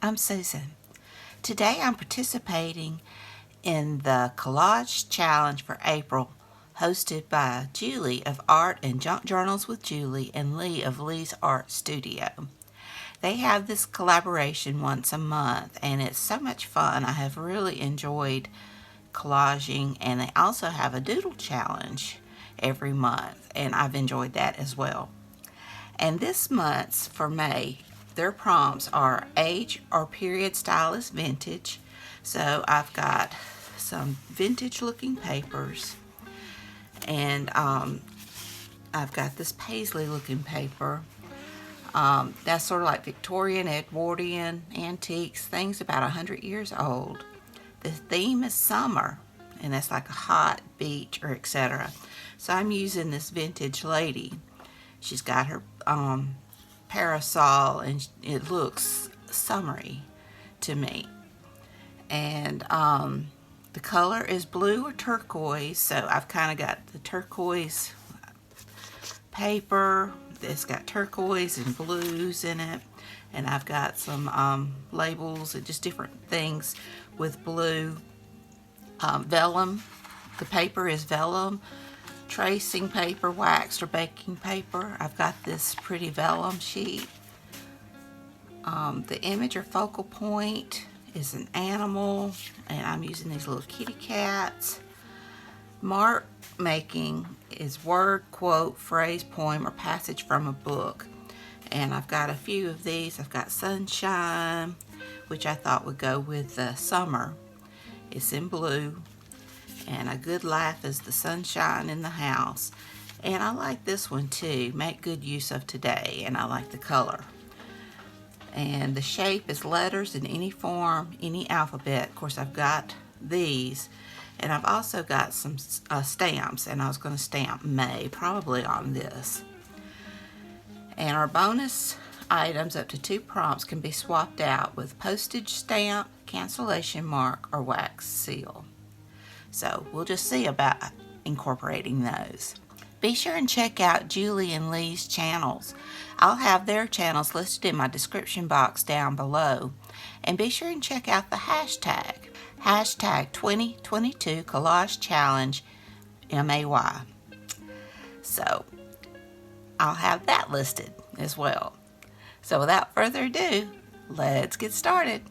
I'm Susan. Today I'm participating in the Collage Challenge for April, hosted by Julie of Art and Junk Journals with Julie and Leigh of Leigh's Art Studio. They have this collaboration once a month and it's so much fun. I have really enjoyed collaging, and they also have a doodle challenge every month and I've enjoyed that as well. And this month's for May, their prompts are age or period style is vintage. So I've got some vintage looking papers, and I've got this paisley looking paper. That's sort of like Victorian, Edwardian, antiques, things about 100 years old. The theme is summer, and that's like a hot beach or etc. So I'm using this vintage lady. She's got her parasol and it looks summery to me. And the color is blue or turquoise, so I've kind of got the turquoise paper. It's got turquoise and blues in it, and I've got some labels and just different things with blue. Vellum, the paper is vellum, tracing paper, waxed or baking paper. I've got this pretty vellum sheet. The image or focal point is an animal, and I'm using these little kitty cats. Mark making is word, quote, phrase, poem, or passage from a book. And I've got a few of these. I've got sunshine, which I thought would go with the summer. It's in blue. And a good laugh is the sunshine in the house. And I like this one too. Make good use of today. And I like the color. And the shape is letters in any form, any alphabet. Of course, I've got these. And I've also got some stamps. And I was going to stamp May probably on this. And our bonus items up to 2 prompts can be swapped out with postage stamp, cancellation mark, or wax seal. So we'll just see about incorporating those. Be sure and check out Julie and Leigh's channels. I'll have their channels listed in my description box down below. And be sure and check out the hashtag 2022 Collage Challenge MAY. So I'll have that listed as well. So without further ado, let's get started.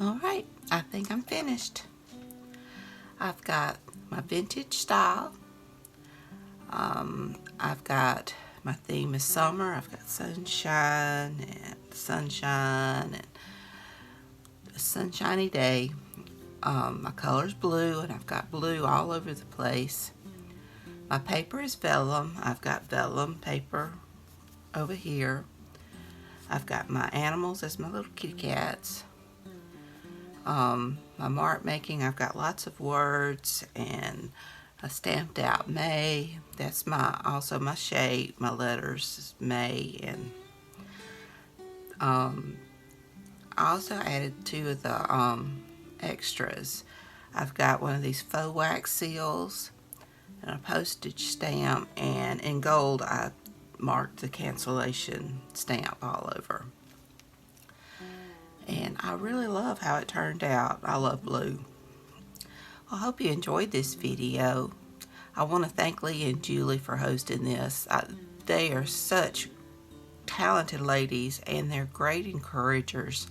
Alright, I think I'm finished. I've got my vintage style. I've got my theme is summer. I've got sunshine and a sunshiny day. My color's blue, and I've got blue all over the place. My paper is vellum. I've got vellum paper over here. I've got my animals as my little kitty cats. My mark making, I've got lots of words and a stamped out May. That's also my shape. My letters is May, and I also added 2 of the extras. I've got one of these faux wax seals and a postage stamp, and in gold I marked the cancellation stamp all over. And I really love how it turned out. I love blue. I hope you enjoyed this video. I want to thank Leigh and Julie for hosting this. They are such talented ladies, and they're great encouragers,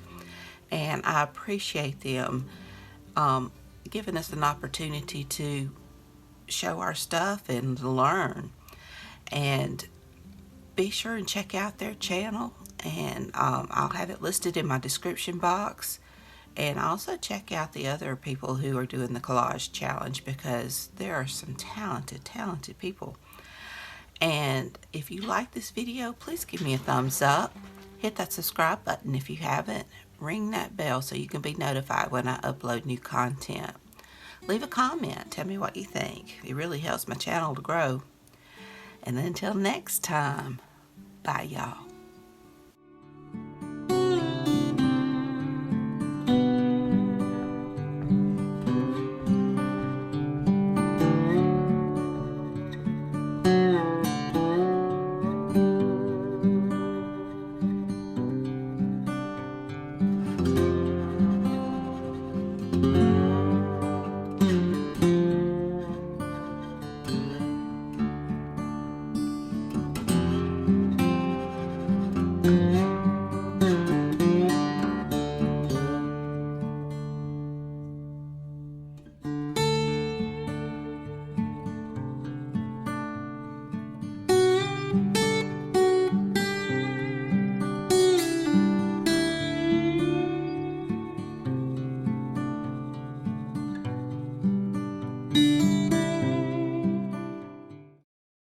and I appreciate them giving us an opportunity to show our stuff and learn. And be sure and check out their channel, and I'll have it listed in my description box. And also check out the other people who are doing the collage challenge, because there are some talented people. And if you like this video, please give me a thumbs up. Hit that subscribe button if you haven't. Ring that bell so you can be notified when I upload new content. Leave a comment. Tell me what you think. It really helps my channel to grow. And until next time, bye y'all.